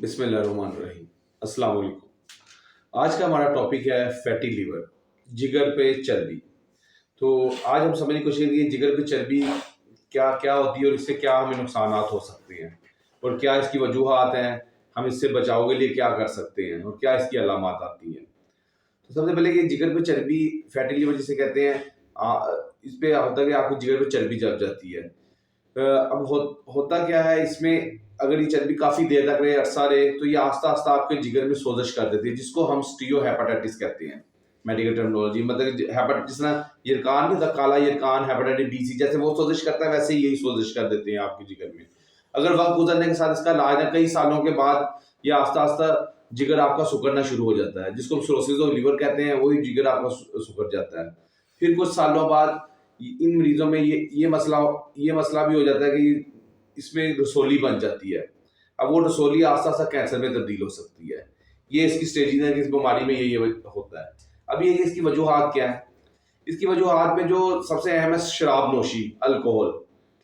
بسم اللہ الرحمن الرحیم۔ السلام علیکم۔ آج کا ہمارا ٹاپک ہے فیٹی لیور، جگر پہ چربی۔ تو آج ہم سمجھنے کی کوشش کریں گے جگر پہ چربی کیا ہوتی ہے اور اس سے کیا ہمیں نقصانات ہو سکتے ہیں اور کیا اس کی وجوہات ہیں، ہم اس سے بچاؤ کے لیے کیا کر سکتے ہیں اور کیا اس کی علامات آتی ہیں۔ تو سب سے پہلے کہ جگر پہ چربی، فیٹی لیور جسے کہتے ہیں، اس پہ ہوتا ہے کہ آپ کو جگر پہ چربی جب جاتی ہے۔ اب ہوتا کیا ہے اس میں، اگر یہ چربی کافی دیر تک رہے، عرصہ رہے، تو یہ آہستہ آہستہ آپ کے جگر میں سوزش کر دیتی ہے، جس کو ہم اسٹیو ہیپاٹائٹس کہتے ہیں میڈیکل ٹرمنالوجی۔ مطلب جس طرح یرکان نہیں ہوتا، کالا یرکان، ہیپاٹائٹس بی سی، جیسے وہ سوزش کرتا ہے ویسے یہی سوزش کر دیتے ہیں آپ کے جگر میں۔ اگر وقت گزرنے کے ساتھ اس کا علاج ہے، کئی سالوں کے بعد یہ آہستہ آہستہ جگر آپ کا سکڑنا شروع ہو جاتا ہے، جس کو سروسس آف لیور کہتے ہیں، وہی جگر آپ کا سکڑ جاتا ہے۔ پھر کچھ سالوں بعد ان مریضوں میں یہ مسئلہ بھی ہو جاتا ہے کہ اس میں رسولی بن جاتی ہے۔ اب وہ رسولی آہستہ آہستہ کینسر میں تبدیل ہو سکتی ہے۔ یہ اس کی اسٹیجز ہے کہ اس بیماری میں یہ ہوتا ہے۔ اب یہ اس کی وجوہات کیا ہے؟ اس کی وجوہات میں جو سب سے اہم ہے شراب نوشی، الکوہل۔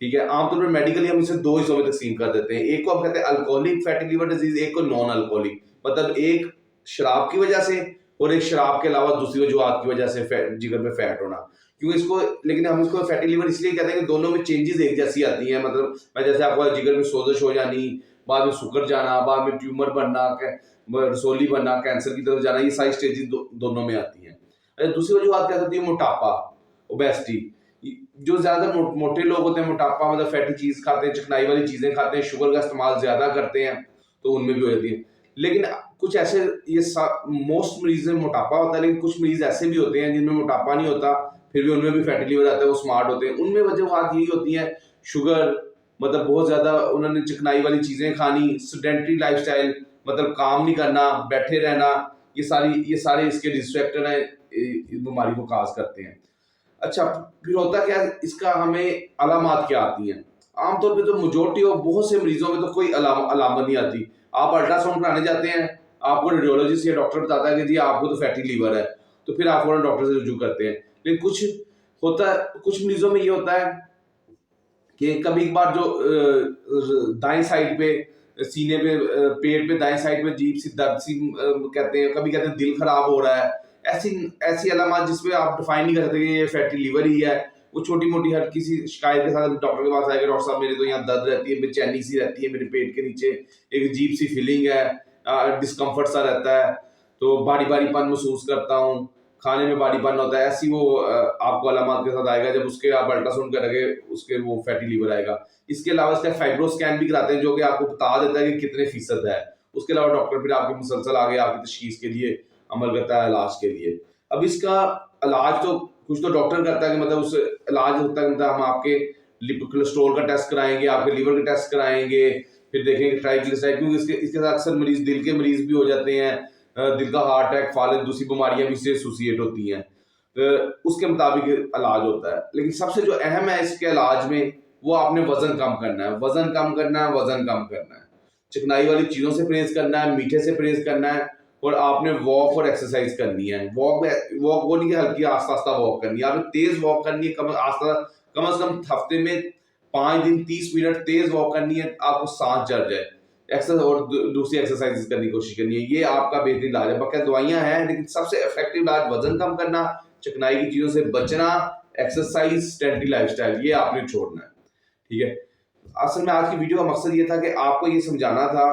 ٹھیک ہے، عام طور پر میڈیکلی ہم اسے دو حصوں میں تقسیم کر دیتے ہیں، ایک کو ہم کہتے ہیں الکوہلک فیٹی لیور ڈیزیز، ایک کو نان الکوہلک، مطلب ایک شراب کی وجہ سے اور ایک شراب کے علاوہ دوسری وجوہات کی وجہ سے جگر میں فیٹ ہونا۔ کیونکہ لیکن ہم اس کو فیٹی لیور اس لیے کہتے ہیں کہ دونوں میں چینجز ایک جیسی آتی ہیں، مطلب جیسے آپ کو جگر میں سوزش ہو جانی، بعد میں سکر جانا، بعد میں ٹیومر بننا، رسولی بننا، کینسر کی طرف جانا، یہ ساری سٹیجز دونوں میں آتی ہیں۔ دوسری وجوہات کیا ہوتی ہے؟ موٹاپا، اوبیسٹی۔ جو زیادہ موٹے لوگ ہوتے ہیں، موٹاپا مطلب فیٹی چیز کھاتے ہیں، چکنائی والی چیزیں کھاتے ہیں، شوگر کا استعمال زیادہ کرتے ہیں، تو ان میں بھی ہو جاتی ہے۔ لیکن کچھ ایسے، یہ موسٹ مریض میں موٹاپا ہوتا ہے، لیکن کچھ مریض ایسے بھی ہوتے ہیں جن میں موٹاپا نہیں ہوتا، پھر بھی ان میں بھی فیٹی لیور آتا ہے، وہ سمارٹ ہوتے ہیں۔ ان میں وجوہات یہی ہوتی ہیں، شوگر، مطلب بہت زیادہ انہوں نے چکنائی والی چیزیں کھانی، سیڈنٹری لائف سٹائل، مطلب کام نہیں کرنا، بیٹھے رہنا، یہ سارے اس کے رسک فیکٹر ہیں، اس بیماری کو کاز کرتے ہیں۔ اچھا، پھر ہوتا کیا ہے اس کا، ہمیں علامات کیا آتی ہیں؟ عام طور پہ تو میجورٹی اور بہت سے مریضوں میں تو کوئی علامت نہیں آتی۔ آپ الٹرا ساؤنڈ کرانے جاتے ہیں، آپ کو ریڈیولوجسٹ یا ڈاکٹر بتاتا ہے کہ جی آپ کو تو فیٹی لیور ہے، تو پھر آپ فوراً ڈاکٹر سے رجوع کرتے ہیں۔ لیکن کچھ مریضوں میں یہ ہوتا ہے کہ کبھی ایک بار جو دائیں سائڈ پہ، سینے پہ، پیٹ پہ دائیں سائڈ پہ عجیب سی درد سی کہتے ہیں، کبھی کہتے ہیں دل خراب ہو رہا ہے، ایسی علامات جس پہ آپ ڈیفائن نہیں کر سکتے کہ یہ فیٹی لیور ہی ہے۔ وہ چھوٹی موٹی ہر کسی شکایت کے ساتھ ڈاکٹر کے پاس آئے کہ ڈاکٹر صاحب میرے تو یہاں درد رہتی ہے، بے چینی سی رہتی ہے، میرے پیٹ کے نیچے ایک عجیب سی فیلنگ ہے، ڈسکمفرٹ سا رہتا ہے، تو بھاری پن محسوس کرتا ہوں، کھانے میں بھاری پن ہوتا ہے، ایسی وہ آپ کو علامات کے ساتھ آئے گا۔ جب اس کے آپ الٹرا ساؤنڈ کریں گے، اس کے وہ فیٹی لیور آئے گا۔ اس کے علاوہ اس کا فائبرو اسکین بھی کراتے ہیں، جو کہ آپ کو بتا دیتا ہے کہ کتنے فیصد ہے۔ اس کے علاوہ ڈاکٹر پھر آپ کے مسلسل آگے آپ کی تشخیص کے لیے عمل کرتا ہے، علاج کے لیے۔ اب اس کا علاج تو کچھ تو ڈاکٹر کرتا ہے، کہ مطلب اس علاج ہوتا ہے، مطلب ہم آپ کے کولیسٹرول کا ٹیسٹ کرائیں گے، آپ کے لیور کا ٹیسٹ کرائیں گے، پھر دیکھیں گے ٹرائیگلیسرائڈ، کیونکہ اس کے ساتھ اکثر دل کے مریض بھی ہو جاتے ہیں، دل کا ہارٹ اٹیک، فالج، دوسری بیماریاں بھی اس سے ایسوسیٹ ہوتی ہیں، اس کے مطابق علاج ہوتا ہے۔ لیکن سب سے جو اہم ہے اس کے علاج میں، وہ آپ نے وزن کم کرنا ہے، وزن کم کرنا ہے، وزن کم کرنا ہے، چکنائی والی چیزوں سے پرہیز کرنا ہے، میٹھے سے پرہیز کرنا ہے، اور آپ نے واک اور ایکسرسائز کرنی ہے۔ واک وہ نہیں کہ ہلکی آہستہ آہستہ واک کرنی ہے، آپ نے تیز واک کرنی ہے، کم از کم ہفتے میں 5 دن 30 منٹ تیز واک کرنی ہے، آپ کو سانس چڑھ جائے، اور دوسری ایکسرسائز کرنے کی کوشش کرنی ہے۔ یہ آپ کا بہترین علاج ہے۔ باقی دوائیاں ہیں، لیکن سب سے افیکٹو علاج وزن کم کرنا، چکنائی کی چیزوں سے بچنا، ایکسرسائز، سیڈنٹری لائف سٹائل، یہ آپ نے چھوڑنا ہے۔ ٹھیک ہے، اصل میں آج کی ویڈیو کا مقصد یہ تھا کہ آپ کو یہ سمجھانا تھا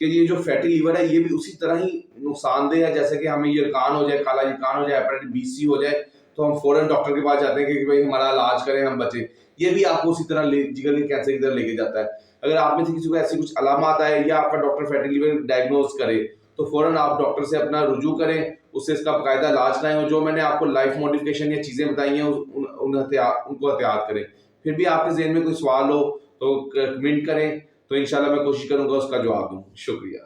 کہ یہ جو فیٹی لیور ہے، یہ بھی اسی طرح ہی نقصان دہ ہے، جیسے کہ ہمیں یرکان ہو جائے، کالا یرکان ہو جائے، ہیپاٹائٹس بی سی ہو جائے، تو ہم فوراً ڈاکٹر کے پاس جاتے ہیں کہ بھائی ہمارا علاج کریں، ہم بچیں۔ یہ بھی آپ کو اسی طرح جگر کے کینسر کی طرف لے کے جاتا ہے۔ اگر آپ میں سے کسی کو ایسی کچھ علامات آئے یا آپ کا ڈاکٹر فیٹی لیور ڈائگنوز کرے، تو فوراً آپ ڈاکٹر سے اپنا رجوع کریں، اس سے اس کا باقاعدہ علاج کرائیں، اور جو میں نے آپ کو لائف موڈیفکیشن یا چیزیں بتائی ہیں ان کو احتیاط کریں۔ پھر بھی آپ کے ذہن میں کوئی سوال ہو تو کمنٹ کریں، تو انشاءاللہ میں کوشش کروں گا اس کا جواب دوں۔ شکریہ۔